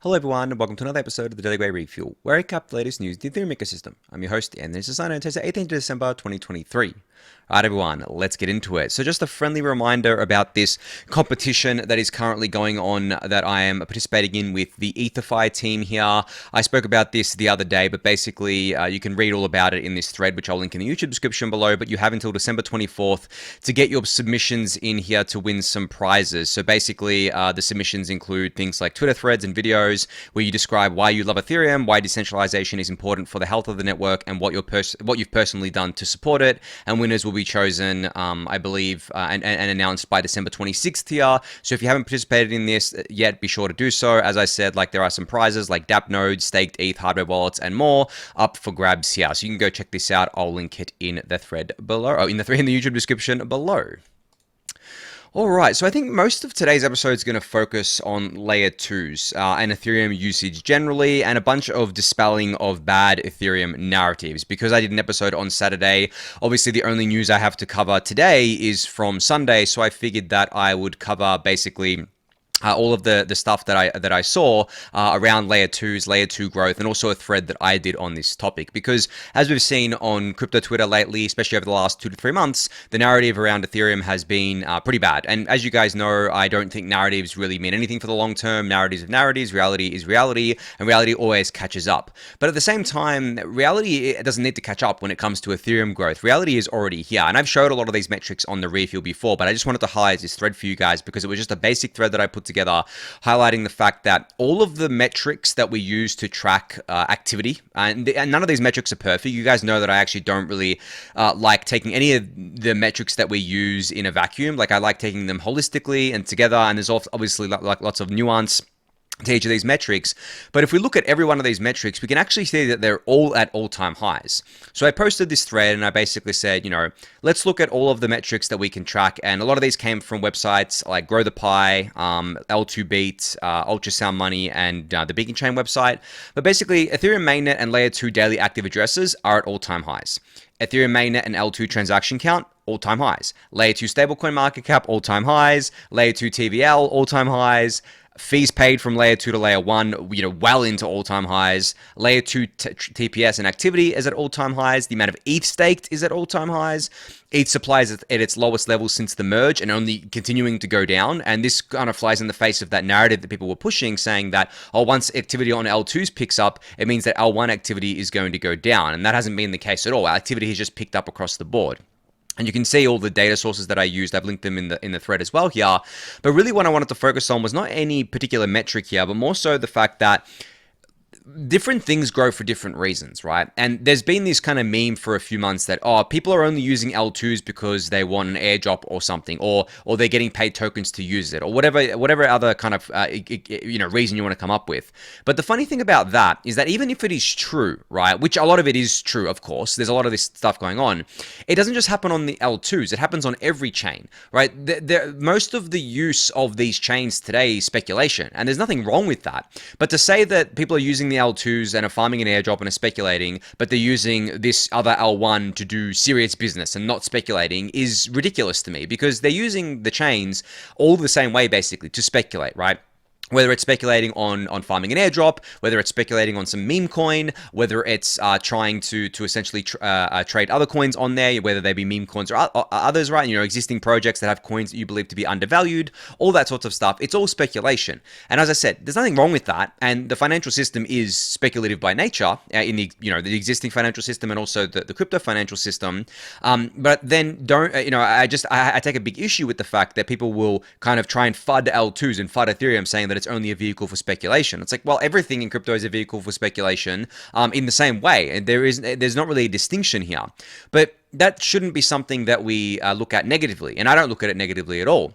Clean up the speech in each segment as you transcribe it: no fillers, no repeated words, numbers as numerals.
Hello everyone, and welcome to another episode of the Daily Gwei Refuel, where I cap the latest news in the Ethereum ecosystem. I'm your host, Anthony Sassano, and today's the 18th of December, 2023. Alright everyone, let's get into it. So just a friendly reminder about this competition that is currently going on that I am participating in with the Ether.fi team here. I spoke about this the other day, but basically you can read all about it in this thread, which I'll link in the YouTube description below, but you have until December 24th to get your submissions in here to win some prizes. So basically the submissions include things like Twitter threads and videos where you describe why you love Ethereum, why decentralization is important for the health of the network, and what you've personally done to support it. And winners will be chosen, I believe, and announced by December 26th here. So if you haven't participated in this yet, be sure to do so. As I said, like there are some prizes like DApp nodes, staked ETH, hardware wallets, and more up for grabs here. So you can go check this out. I'll link it in the thread below, in the YouTube description below. Alright, so I think most of today's episode is going to focus on layer 2s and Ethereum usage generally, and a bunch of dispelling of bad Ethereum narratives. Because I did an episode on Saturday, obviously the only news I have to cover today is from Sunday, so I figured that I would cover basically all of the stuff that I saw around layer 2s, layer 2 growth, and also a thread that I did on this topic. Because as we've seen on crypto Twitter lately, especially over the last 2 to 3 months, the narrative around Ethereum has been pretty bad. And as you guys know, I don't think narratives really mean anything for the long term. Narratives of narratives, reality is reality, and reality always catches up. But at the same time, reality doesn't need to catch up when it comes to Ethereum growth. Reality is already here. And I've showed a lot of these metrics on the refuel before, but I just wanted to highlight this thread for you guys because it was just a basic thread that I put together, highlighting the fact that all of the metrics that we use to track activity, and none of these metrics are perfect. You guys know that I actually don't really like taking any of the metrics that we use in a vacuum. Like I like taking them holistically and together, and there's obviously like lots of nuance to each of these metrics. But if we look at every one of these metrics, we can actually see that they're all at all-time highs. So I posted this thread and I basically said, let's look at all of the metrics that we can track. And a lot of these came from websites like Grow the Pie, L2Beat, Ultrasound Money, and the Beacon Chain website. But basically, Ethereum mainnet and layer 2 daily active addresses are at all-time highs. Ethereum mainnet and L2 transaction count, all-time highs. Layer 2 stablecoin market cap, all-time highs. Layer 2 TVL, all-time highs. Fees paid from layer 2 to layer 1, well into all-time highs. Layer 2 TPS and activity is at all-time highs. The amount of ETH staked is at all-time highs. ETH supply is at its lowest level since the merge and only continuing to go down. And this kind of flies in the face of that narrative that people were pushing, saying that, once activity on L2s picks up, it means that L1 activity is going to go down. And that hasn't been the case at all. Activity has just picked up across the board. And you can see all the data sources that I used. I've linked them in the thread as well here. But really what I wanted to focus on was not any particular metric here, but more so the fact that different things grow for different reasons, right? And there's been this kind of meme for a few months that, people are only using L2s because they want an airdrop or something, or they're getting paid tokens to use it, or whatever other kind of, reason you want to come up with. But the funny thing about that is that even if it is true, right, which a lot of it is true, of course, there's a lot of this stuff going on, it doesn't just happen on the L2s, it happens on every chain, right? Most of the use of these chains today is speculation, and there's nothing wrong with that. But to say that people are using the L2s and are farming an airdrop and are speculating, but they're using this other L1 to do serious business and not speculating is ridiculous to me, because they're using the chains all the same way, basically, to speculate, right? Whether it's speculating on farming an airdrop, whether it's speculating on some meme coin, whether it's trying to essentially trade other coins on there, whether they be meme coins or others, right? Existing projects that have coins that you believe to be undervalued, all that sorts of stuff. It's all speculation. And as I said, there's nothing wrong with that. And the financial system is speculative by nature in the existing financial system and also the crypto financial system. But then I take a big issue with the fact that people will kind of try and FUD L2s and FUD Ethereum, saying that it's only a vehicle for speculation. It's like, well, everything in crypto is a vehicle for speculation in the same way. And there's not really a distinction here. But that shouldn't be something that we look at negatively. And I don't look at it negatively at all.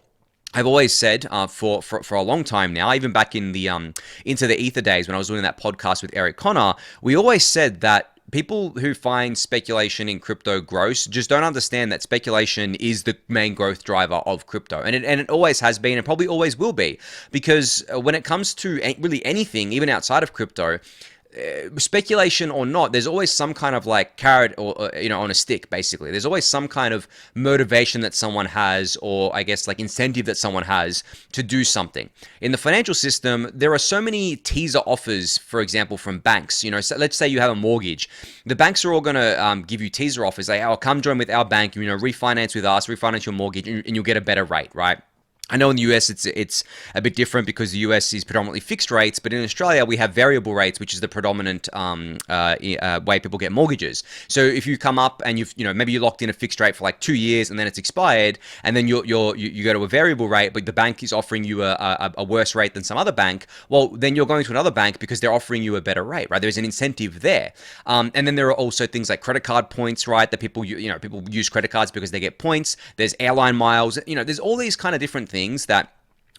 I've always said for a long time now, even back in the into the Ether days when I was doing that podcast with Eric Connor, we always said that people who find speculation in crypto gross just don't understand that speculation is the main growth driver of crypto. And it always has been and probably always will be. Because when it comes to really anything, even outside of crypto, speculation or not, there's always some kind of like carrot or on a stick. Basically, there's always some kind of motivation that someone has, or I guess like incentive that someone has to do something. In the financial system, there are so many teaser offers, for example, from banks. So let's say you have a mortgage. The banks are all going to give you teaser offers like, oh, come join with our bank, refinance with us, refinance your mortgage, and you'll get a better rate, right? I know in the US it's a bit different because the US is predominantly fixed rates, but in Australia we have variable rates, which is the predominant way people get mortgages. So if you come up and maybe you locked in a fixed rate for like 2 years and then it's expired, and then you go to a variable rate, but the bank is offering you a worse rate than some other bank, well then you're going to another bank because they're offering you a better rate, right? There's an incentive there, and then there are also things like credit card points, right? That people use credit cards because they get points. There's airline miles, there's all these kind of different things that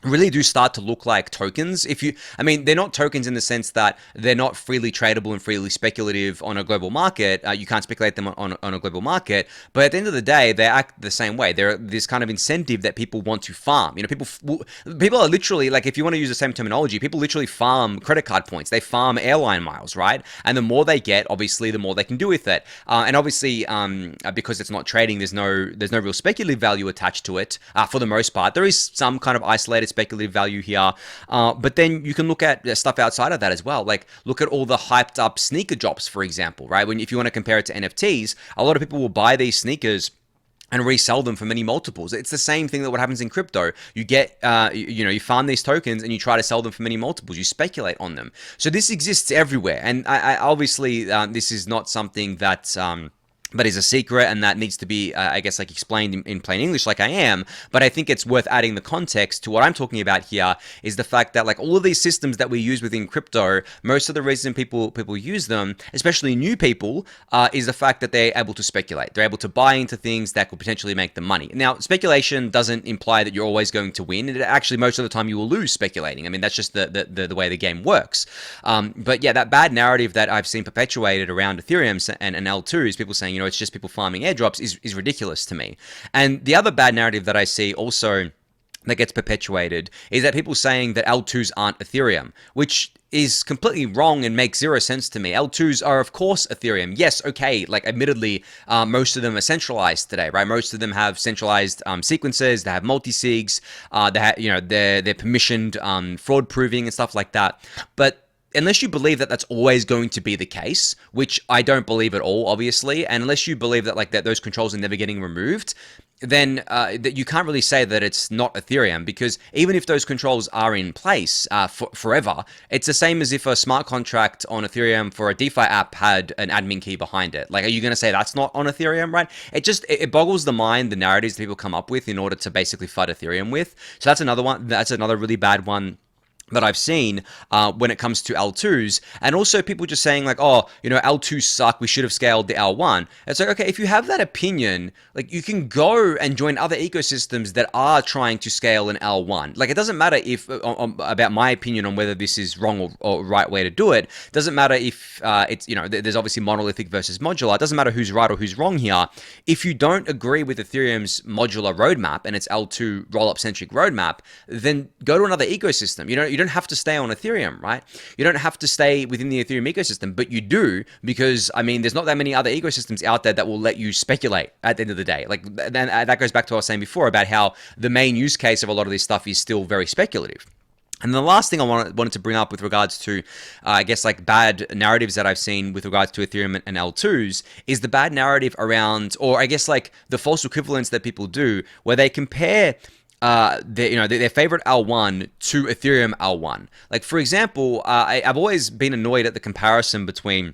really do start to look like tokens. They're not tokens in the sense that they're not freely tradable and freely speculative on a global market. You can't speculate them on a global market, but at the end of the day, they act the same way. They're this kind of incentive that people want to farm. People are literally, like, if you want to use the same terminology, people literally farm credit card points. They farm airline miles, right? And the more they get, obviously, the more they can do with it. And obviously, because it's not trading, there's no real speculative value attached to it for the most part. There is some kind of isolated speculative value here, but then you can look at stuff outside of that as well. Like, look at all the hyped up sneaker drops, for example, right? If you want to compare it to NFTs, a lot of people will buy these sneakers and resell them for many multiples. It's the same thing that what happens in crypto. You get, you farm these tokens and you try to sell them for many multiples. You speculate on them. So this exists everywhere, and I obviously this is not something that is a secret and that needs to be, explained in plain English like I am. But I think it's worth adding the context to what I'm talking about here is the fact that, like, all of these systems that we use within crypto, most of the reason people use them, especially new people, is the fact that they're able to speculate. They're able to buy into things that could potentially make them money. Now, speculation doesn't imply that you're always going to win. It actually, most of the time, you will lose speculating. That's just the way the game works. But yeah, that bad narrative that I've seen perpetuated around Ethereum and L2s, people saying, it's just people farming airdrops, is ridiculous to me. And the other bad narrative that I see also that gets perpetuated is that people saying that L2s aren't Ethereum, which is completely wrong and makes zero sense to me. L2s are, of course, Ethereum. Yes, okay, like, admittedly, most of them are centralized today, right? Most of them have centralized sequences. They have multi-sigs. They're permissioned fraud proving and stuff like that. But unless you believe that that's always going to be the case, which I don't believe at all, obviously, and unless you believe that those controls are never getting removed, then that you can't really say that it's not Ethereum, because even if those controls are in place forever, it's the same as if a smart contract on Ethereum for a DeFi app had an admin key behind it. Like, are you going to say that's not on Ethereum, right? It boggles the mind, the narratives that people come up with in order to basically fight Ethereum with. So that's another one. That's another really bad one that I've seen when it comes to L2s, and also people just saying like, oh, L2s suck, we should have scaled the L1. It's like, okay, if you have that opinion, like, you can go and join other ecosystems that are trying to scale an L1. Like, it doesn't matter if about my opinion on whether this is wrong or right way to do it. It doesn't matter if it's, there's obviously monolithic versus modular. It doesn't matter who's right or who's wrong here. If you don't agree with Ethereum's modular roadmap and its L2 rollup centric roadmap, then go to another ecosystem. You don't have to stay on Ethereum, right? You don't have to stay within the Ethereum ecosystem, but you do, because there's not that many other ecosystems out there that will let you speculate at the end of the day. Like, then that goes back to what I was saying before about how the main use case of a lot of this stuff is still very speculative. And the last thing I wanted to bring up with regards to, bad narratives that I've seen with regards to Ethereum and L2s is the bad narrative around, or the false equivalence that people do, where they compare their favorite L1 to Ethereum L1. Like, for example, I've always been annoyed at the comparison between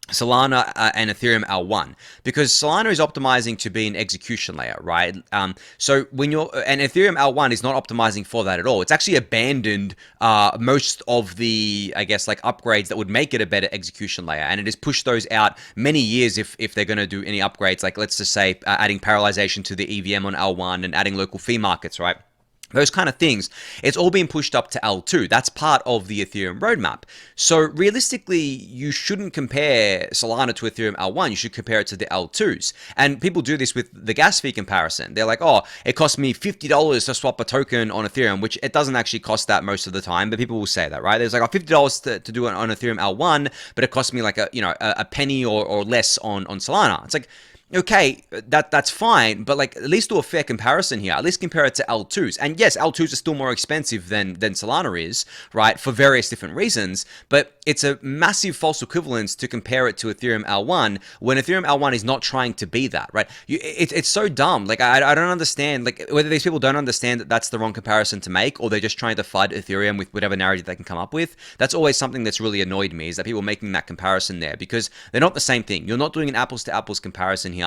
Solana and Ethereum L1, because Solana is optimizing to be an execution layer, right? So when and Ethereum L1 is not optimizing for that at all. It's actually abandoned most of the, upgrades that would make it a better execution layer, and it has pushed those out many years if they're going to do any upgrades. Like, let's just say adding parallelization to the EVM on L1 and adding local fee markets, right? those kind of things, it's all being pushed up to L2. That's part of the Ethereum roadmap. So realistically, you shouldn't compare Solana to Ethereum L1. You should compare it to the L2s. And people do this with the gas fee comparison. They're like, oh, it cost me $50 to swap a token on Ethereum, which it doesn't actually cost that most of the time, but people will say that, right? There's like, oh, $50 to do it on Ethereum L1, but it cost me like a penny or less on Solana. It's like, okay, that's fine, but like at least do a fair comparison here. At least compare it to L2s. And yes, L2s are still more expensive than Solana is, right? For various different reasons, but it's a massive false equivalence to compare it to Ethereum L1 when Ethereum L1 is not trying to be that, right? It's so dumb. Like I don't understand, like whether these people don't understand that that's the wrong comparison to make, or they're just trying to FUD Ethereum with whatever narrative they can come up with. That's always something that's really annoyed me, is that people making that comparison there, because they're not the same thing. You're not doing an apples to apples comparison here.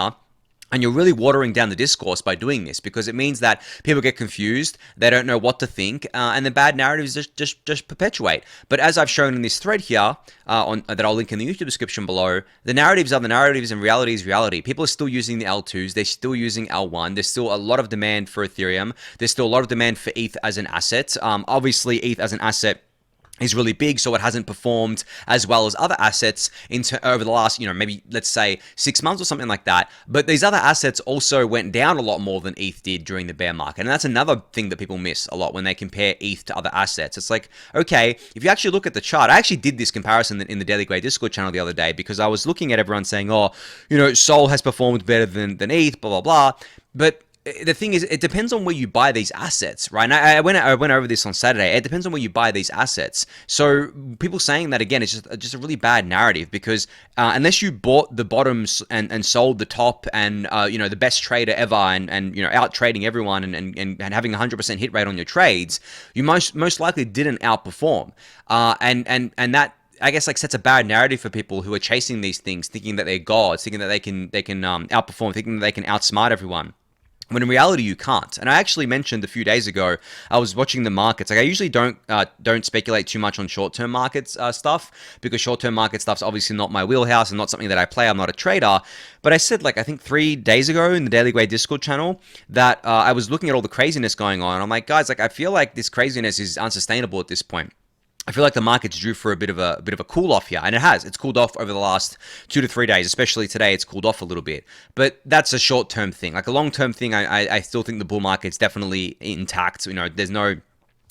And you're really watering down the discourse by doing this, because it means that people get confused, they don't know what to think, and the bad narratives just perpetuate. But as I've shown in this thread here, that I'll link in the YouTube description below, the narratives are the narratives and reality is reality. People are still using the L2s, they're still using L1, there's still a lot of demand for Ethereum, there's still a lot of demand for ETH as an asset. Obviously, ETH as an asset is really big, so it hasn't performed as well as other assets over the last, maybe let's say 6 months or something like that. But these other assets also went down a lot more than ETH did during the bear market. And that's another thing that people miss a lot when they compare ETH to other assets. It's like, okay, if you actually look at the chart, I actually did this comparison in the Daily Gwei Discord channel the other day, because I was looking at everyone saying, oh, Sol has performed better than ETH, blah, blah, blah. But the thing is, it depends on where you buy these assets, right? And I went over this on Saturday. It depends on where you buy these assets. So people saying that, again, it's just a really bad narrative, because unless you bought the bottoms and sold the top, and the best trader ever, and out trading everyone and having a 100% hit rate on your trades, you most likely didn't outperform. And that, I guess, like, sets a bad narrative for people who are chasing these things, thinking that they're gods, thinking that they can outperform, thinking that they can outsmart everyone, when in reality you can't. And I actually mentioned a few days ago, I was watching the markets. Like, I usually don't speculate too much on short-term markets stuff, because short-term market stuff's obviously not my wheelhouse and not something that I play. I'm not a trader. But I said, like, I think 3 days ago in the Daily Gwei Discord channel, that I was looking at all the craziness going on. I'm like, guys, like, I feel like this craziness is unsustainable at this point. I feel like the market's due for a bit of a cool off here, and it has. It's cooled off over the last 2 to 3 days, especially today. It's cooled off a little bit, but that's a short-term thing. Like a long-term thing, I still think the bull market's definitely intact. There's no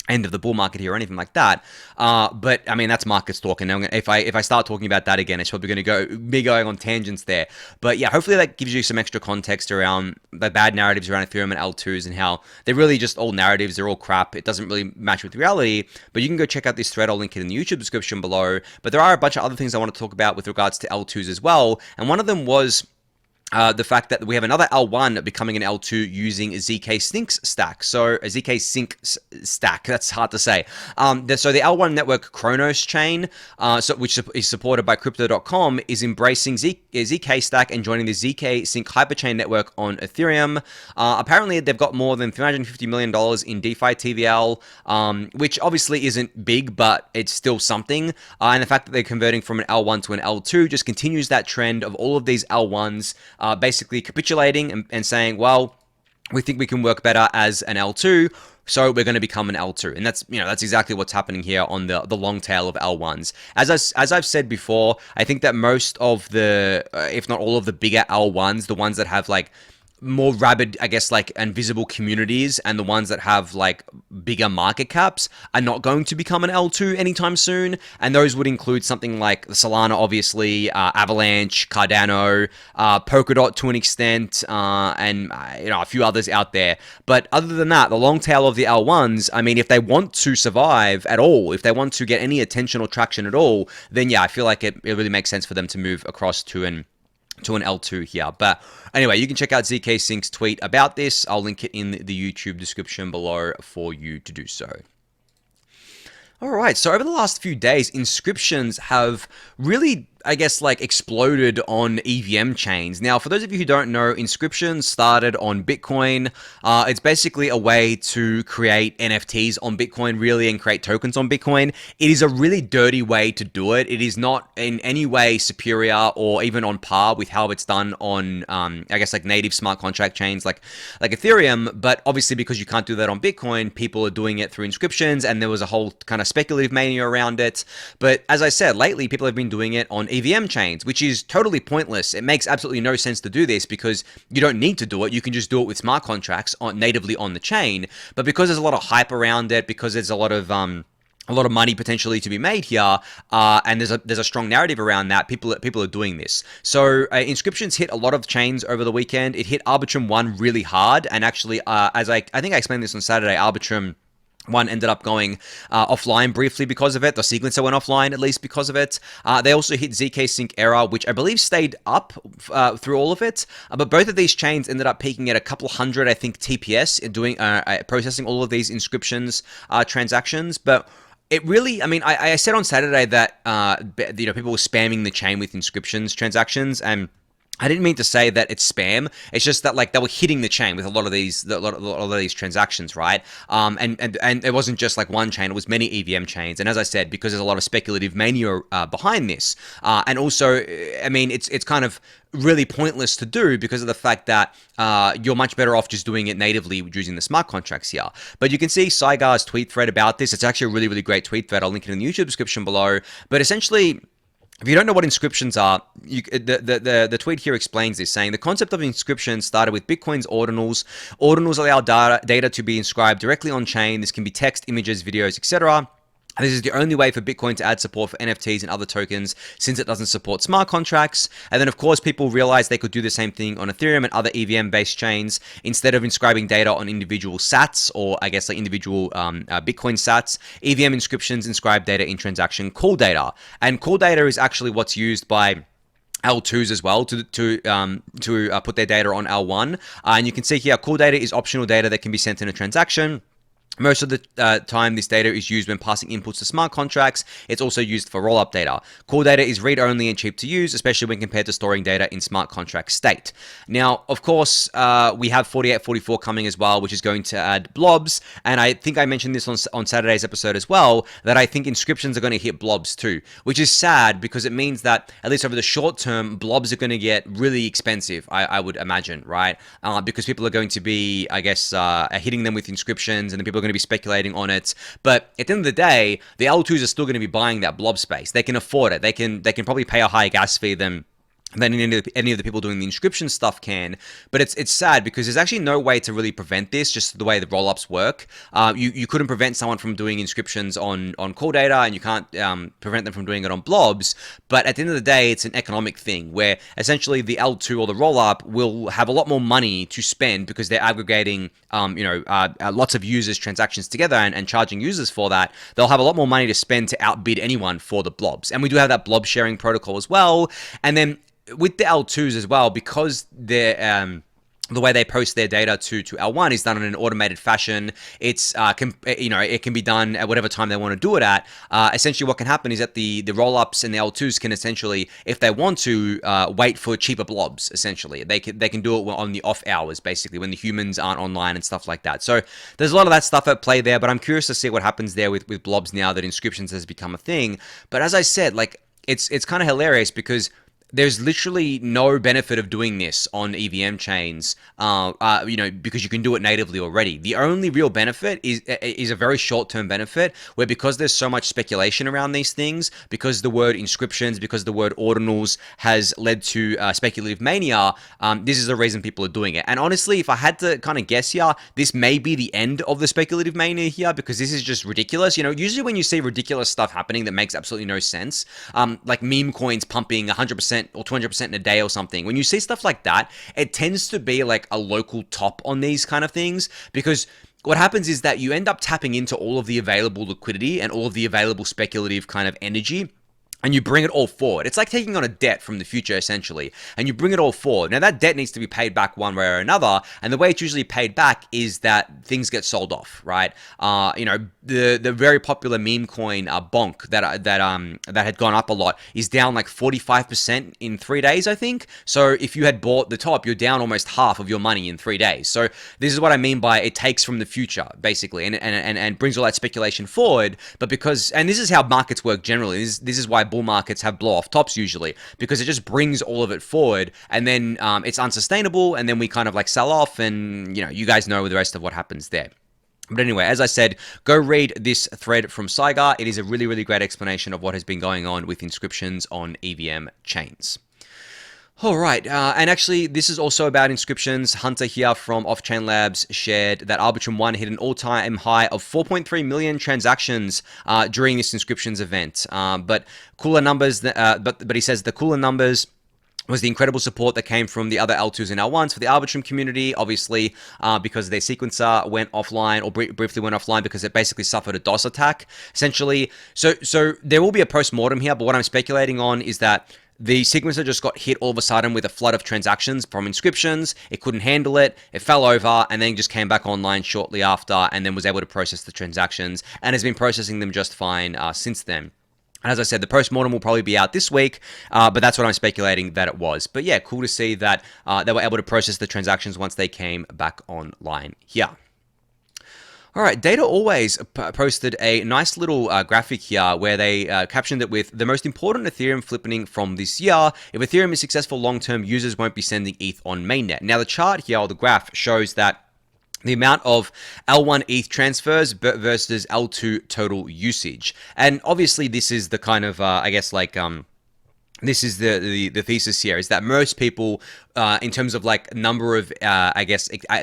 end of the bull market here or anything like that. But I mean, that's market talk, and if I start talking about that again, it's probably going to be going on tangents there. But yeah, hopefully that gives you some extra context around the bad narratives around Ethereum and L2s, and how they're really just all narratives. They're all crap. It doesn't really match with reality. But you can go check out this thread. I'll link it in the YouTube description below. But there are a bunch of other things I want to talk about with regards to L2s as well. And one of them was the fact that we have another L1 becoming an L2 using a zkSync stack. So a zkSync stack, that's hard to say. So the L1 network Cronos chain, which is supported by Crypto.com, is embracing zk stack and joining the zkSync hyperchain network on Ethereum. Apparently, they've got more than $350 million in DeFi TVL, which obviously isn't big, but it's still something. And the fact that they're converting from an L1 to an L2 just continues that trend of all of these L1s basically capitulating and saying, well, we think we can work better as an L2, so we're going to become an L2. And that's exactly what's happening here on the long tail of L1s. As I've said before, I think that most of the, if not all of the bigger L1s, the ones that have like more rabid, I guess, like, and visible communities, and the ones that have like bigger market caps, are not going to become an L2 anytime soon. And those would include something like Solana, obviously, Avalanche, Cardano, Polkadot to an extent, and a few others out there. But other than that, the long tail of the L1s, I mean, if they want to survive at all, if they want to get any attention or traction at all, then yeah, I feel like it really makes sense for them to move across to an L2 here. But anyway, you can check out zkSync's tweet about this. I'll link it in the YouTube description below for you to do so. All right, so over the last few days, Inscriptions have really I guess, like exploded on EVM chains. Now, for those of you who don't know, Inscriptions started on Bitcoin. It's basically a way to create NFTs on Bitcoin, really, and create tokens on Bitcoin. It is a really dirty way to do it. It is not in any way superior or even on par with how it's done on, I guess, like native smart contract chains like Ethereum. But obviously, because you can't do that on Bitcoin, people are doing it through Inscriptions, and there was a whole kind of speculative mania around it. But as I said, lately, people have been doing it on EVM chains, which is totally pointless. It makes absolutely no sense to do this because you don't need to do it. You can just do it with smart contracts natively on the chain. But because there's a lot of hype around it, because there's a lot of money potentially to be made here, and there's a strong narrative around that. People are doing this. So Inscriptions hit a lot of chains over the weekend. It hit Arbitrum 1 really hard, and actually, as I think I explained this on Saturday, Arbitrum 1 ended up going offline briefly because of it. The sequencer went offline at least because of it. They also hit zkSync error, which I believe stayed up through all of it. But both of these chains ended up peaking at a couple hundred, I think, TPS in doing processing all of these Inscriptions transactions. But it really, I mean, I said on Saturday that people were spamming the chain with Inscriptions transactions, and I didn't mean to say that it's spam. It's just that like they were hitting the chain with a lot of these transactions, right? And it wasn't just like one chain; it was many EVM chains. And as I said, because there's a lot of speculative mania behind this, and also, I mean, it's kind of really pointless to do because of the fact that you're much better off just doing it natively using the smart contracts here. But you can see Saigar's tweet thread about this. It's actually a really, really great tweet thread. I'll link it in the YouTube description below. But essentially, if you don't know what inscriptions are, the tweet here explains this, saying the concept of inscriptions started with Bitcoin's ordinals. Ordinals allow data to be inscribed directly on chain. This can be text, images, videos, etc. This is the only way for Bitcoin to add support for NFTs and other tokens since it doesn't support smart contracts. And then, of course, people realized they could do the same thing on Ethereum and other EVM-based chains. Instead of inscribing data on individual sats, or I guess like individual Bitcoin sats, EVM inscriptions inscribe data in transaction call data. And call data is actually what's used by L2s as well to put their data on L1. And you can see here, call data is optional data that can be sent in a transaction. Most of the time, this data is used when passing inputs to smart contracts. It's also used for rollup data. Core data is read-only and cheap to use, especially when compared to storing data in smart contract state. Now, of course, we have 4844 coming as well, which is going to add blobs. And I think I mentioned this on Saturday's episode as well, that I think inscriptions are going to hit blobs too, which is sad because it means that, at least over the short term, blobs are going to get really expensive, I would imagine, right? Because people are going to be, I guess, hitting them with inscriptions, and then people are going to be speculating on it. But at the end of the day, the L2s are still going to be buying that blob space. They can afford it. They can probably pay a higher gas fee than any of the people doing the inscription stuff can. But it's sad because there's actually no way to really prevent this, just the way the rollups work. You couldn't prevent someone from doing inscriptions on core data, and you can't prevent them from doing it on blobs. But at the end of the day, it's an economic thing where essentially the L2 or the rollup will have a lot more money to spend because they're aggregating lots of users' transactions together and charging users for that. They'll have a lot more money to spend to outbid anyone for the blobs. And we do have that blob sharing protocol as well. And then with the L2s as well, because they're the way they post their data to L1 is done in an automated fashion. It's it can be done at whatever time they want to do it at. Essentially, what can happen is that the rollups and the L2s can essentially, if they want to, wait for cheaper blobs. Essentially, they can do it on the off hours, basically when the humans aren't online and stuff like that. So there's a lot of that stuff at play there. But I'm curious to see what happens there with blobs now that inscriptions has become a thing. But as I said, like it's kind of hilarious because there's literally no benefit of doing this on EVM chains, because you can do it natively already. The only real benefit is a very short-term benefit where, because there's so much speculation around these things, because the word inscriptions, because the word ordinals has led to speculative mania, this is the reason people are doing it. And honestly, if I had to kind of guess here, this may be the end of the speculative mania here, because this is just ridiculous. Usually when you see ridiculous stuff happening that makes absolutely no sense, like meme coins pumping 100% or 200% in a day or something. When you see stuff like that, it tends to be like a local top on these kind of things, because what happens is that you end up tapping into all of the available liquidity and all of the available speculative kind of energy. and you bring it all forward. It's like taking on a debt from the future, essentially, and you bring it all forward. Now, that debt needs to be paid back one way or another, and the way it's usually paid back is that things get sold off, right? The very popular meme coin Bonk that had gone up a lot is down like 45% in 3 days, I think. So if you had bought the top, you're down almost half of your money in 3 days. So this is what I mean by it takes from the future, basically, and brings all that speculation forward. But and this is how markets work generally. This is why bull markets have blow off tops usually, because it just brings all of it forward, and then it's unsustainable, and then we kind of like sell off, and you guys know the rest of what happens there. But anyway, as I said, go read this thread from Saigar. It is a really, really great explanation of what has been going on with inscriptions on EVM chains. All right, and actually, this is also about inscriptions. Hunter here from Off-Chain Labs shared that Arbitrum 1 hit an all-time high of 4.3 million transactions during this inscriptions event. But cooler numbers, but he says the cooler numbers was the incredible support that came from the other L2s and L1s for the Arbitrum community, obviously, because their sequencer went offline, or briefly went offline because it basically suffered a DOS attack, essentially. So there will be a post-mortem here, but what I'm speculating on is that the sequencer just got hit all of a sudden with a flood of transactions from inscriptions. It couldn't handle it. It fell over and then just came back online shortly after, and then was able to process the transactions and has been processing them just fine since then. And as I said, the post-mortem will probably be out this week, but that's what I'm speculating that it was. But yeah, cool to see that they were able to process the transactions once they came back online here. All right, Data Always posted a nice little graphic here where they captioned it with the most important Ethereum flippening from this year. If Ethereum is successful long-term, users won't be sending ETH on mainnet. Now, the chart here, or the graph, shows that the amount of L1 ETH transfers versus L2 total usage. And obviously, this is the kind of, this is the thesis here, is that most people, in terms of like number of,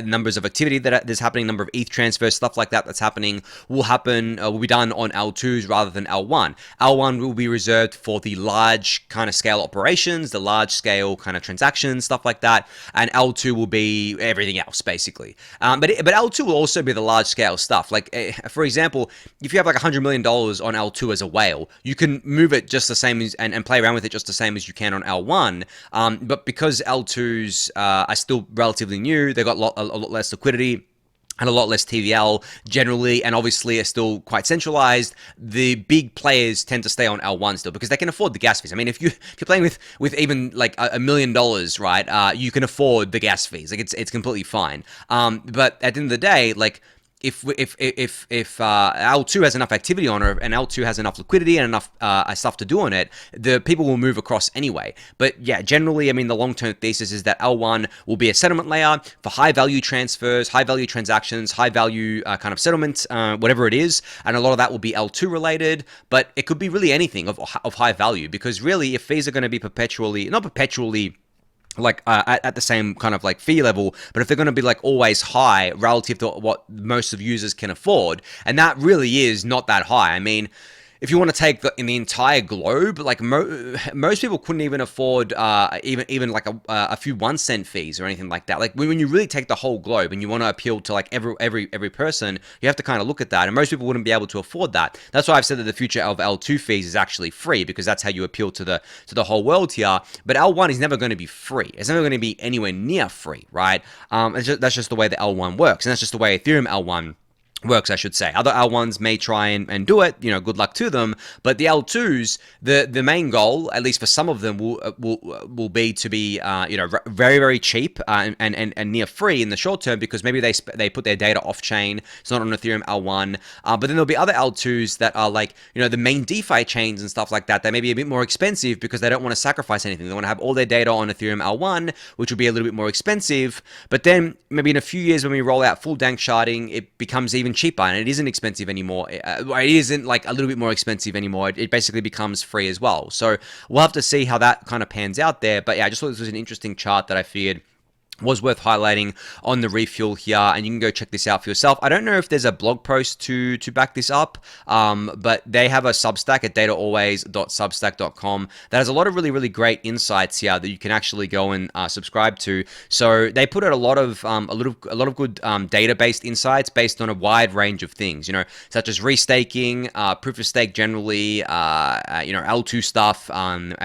numbers of activity that's happening, number of ETH transfers, stuff like that that's happening, will be done on L2s rather than L1. L1 will be reserved for the large kind of scale operations, the large scale kind of transactions, stuff like that, and L2 will be everything else, basically. But L2 will also be the large scale stuff. Like, for example, if you have like $100 million on L2 as a whale, you can move it just the same as, and play around with it just the same as you can on L1, but because L2s are still relatively new, they've got a lot less liquidity and a lot less TVL generally, and obviously are still quite centralized. The big players tend to stay on L1 still because they can afford the gas fees. I mean, if you're playing with even like $1 million, right, you can afford the gas fees. Like it's completely fine. But at the end of the day, like, if L2 has enough activity on it, and L2 has enough liquidity and enough stuff to do on it, the people will move across anyway. But yeah, generally, I mean, the long-term thesis is that L1 will be a settlement layer for high-value transfers, high-value transactions, high-value kind of settlements, whatever it is, and a lot of that will be L2 related, but it could be really anything of high value, because really, if fees are going to be not perpetually like at the same kind of like fee level, but if they're going to be like always high relative to what most of users can afford, and that really is not that high. I mean, if you want to take in the entire globe, like most people couldn't even afford even like a few 1 cent fees or anything like that. Like when you really take the whole globe and you want to appeal to like every person, you have to kind of look at that, and most people wouldn't be able to afford that. That's why I've said that the future of L2 fees is actually free, because that's how you appeal to the whole world here. But L1 is never going to be free. It's never going to be anywhere near free, right? That's just the way the L1 works, and that's just the way Ethereum L1 works, I should say. Other L1s may try and do it, good luck to them, but the L2s, the main goal, at least for some of them, will be to be very, very cheap and near free in the short term, because maybe they put their data off chain. It's not on Ethereum L1, but then there'll be other L2s that are like the main DeFi chains and stuff like that. They may be a bit more expensive because they don't want to sacrifice anything. They want to have all their data on Ethereum L1, which will be a little bit more expensive. But then maybe in a few years when we roll out full dank sharding, it becomes even cheaper, and it isn't expensive anymore. It isn't like a little bit more expensive anymore. It basically becomes free as well. So we'll have to see how that kind of pans out there. But yeah, I just thought this was an interesting chart that I figured was worth highlighting on the refuel here, and you can go check this out for yourself. I don't know if there's a blog post to back this up, but they have a Substack at dataalways.substack.com that has a lot of really great insights here that you can actually go and subscribe to. So they put out a lot of good data-based insights based on a wide range of things, you know, such as restaking, proof of stake generally, you know, L2 stuff, and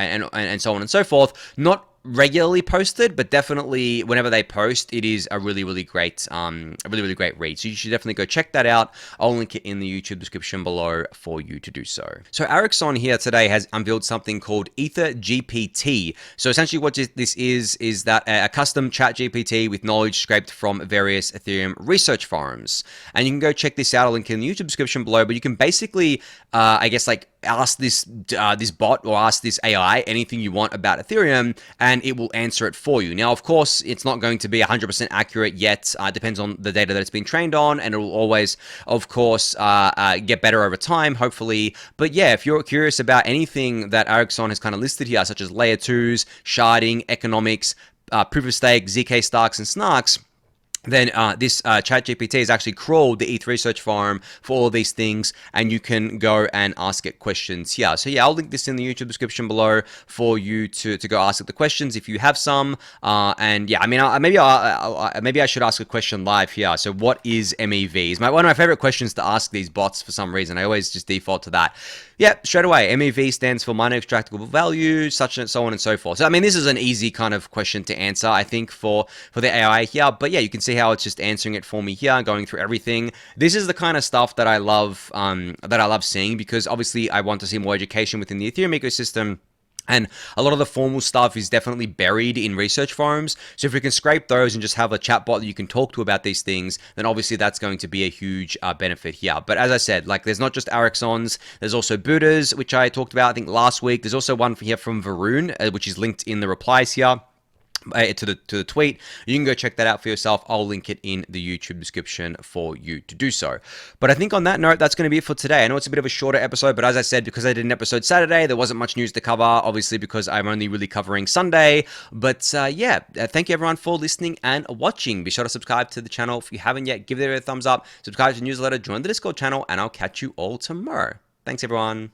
so on and so forth. Not regularly posted, but definitely whenever they post, it is a really great read. So you should definitely go check that out. I'll link it in the YouTube description below for you to do so. So Ericsson here today has unveiled something called EtherGPT. So essentially what this is that a custom chat GPT with knowledge scraped from various Ethereum research forums. And you can go check this out. I'll link it in the YouTube description below, but you can basically, I guess, like, ask this bot or ask this AI anything you want about Ethereum, and it will answer it for you. Now, of course, it's not going to be 100% accurate yet. It depends on the data that it's been trained on, and it will always, of course, get better over time, hopefully. But yeah, if you're curious about anything that Ericsson has kind of listed here, such as layer 2s, sharding, economics, proof of stake, zk Starks, and snarks, then this ChatGPT has actually crawled the ETH research forum for all of these things, and you can go and ask it questions here. So yeah, I'll link this in the YouTube description below for you to go ask it the questions if you have some. And yeah, I mean, maybe I should ask a question live here. So what is MEV? One of my favorite questions to ask these bots for some reason. I always just default to that. Yeah, straight away. MEV stands for minor extractable value, such and so on and so forth. So I mean, this is an easy kind of question to answer, I think, for the AI here. But yeah, you can see how it's just answering it for me here, going through everything. This is the kind of stuff that I love seeing, because obviously I want to see more education within the Ethereum ecosystem. And a lot of the formal stuff is definitely buried in research forums. So if we can scrape those and just have a chatbot that you can talk to about these things, then obviously that's going to be a huge benefit here. But as I said, like, there's not just Ericssons, there's also Buddha's, which I talked about, I think, last week. There's also one here from Varun, which is linked in the replies here. To the tweet. You can go check that out for yourself. I'll link it in the YouTube description for you to do so. But I think on that note, that's going to be it for today. I know it's a bit of a shorter episode, but as I said, because I did an episode Saturday, there wasn't much news to cover, obviously, because I'm only really covering Sunday. But yeah, thank you everyone for listening and watching. Be sure to subscribe to the channel if you haven't yet. Give it a thumbs up, subscribe to the newsletter, join the Discord channel, and I'll catch you all tomorrow. Thanks everyone.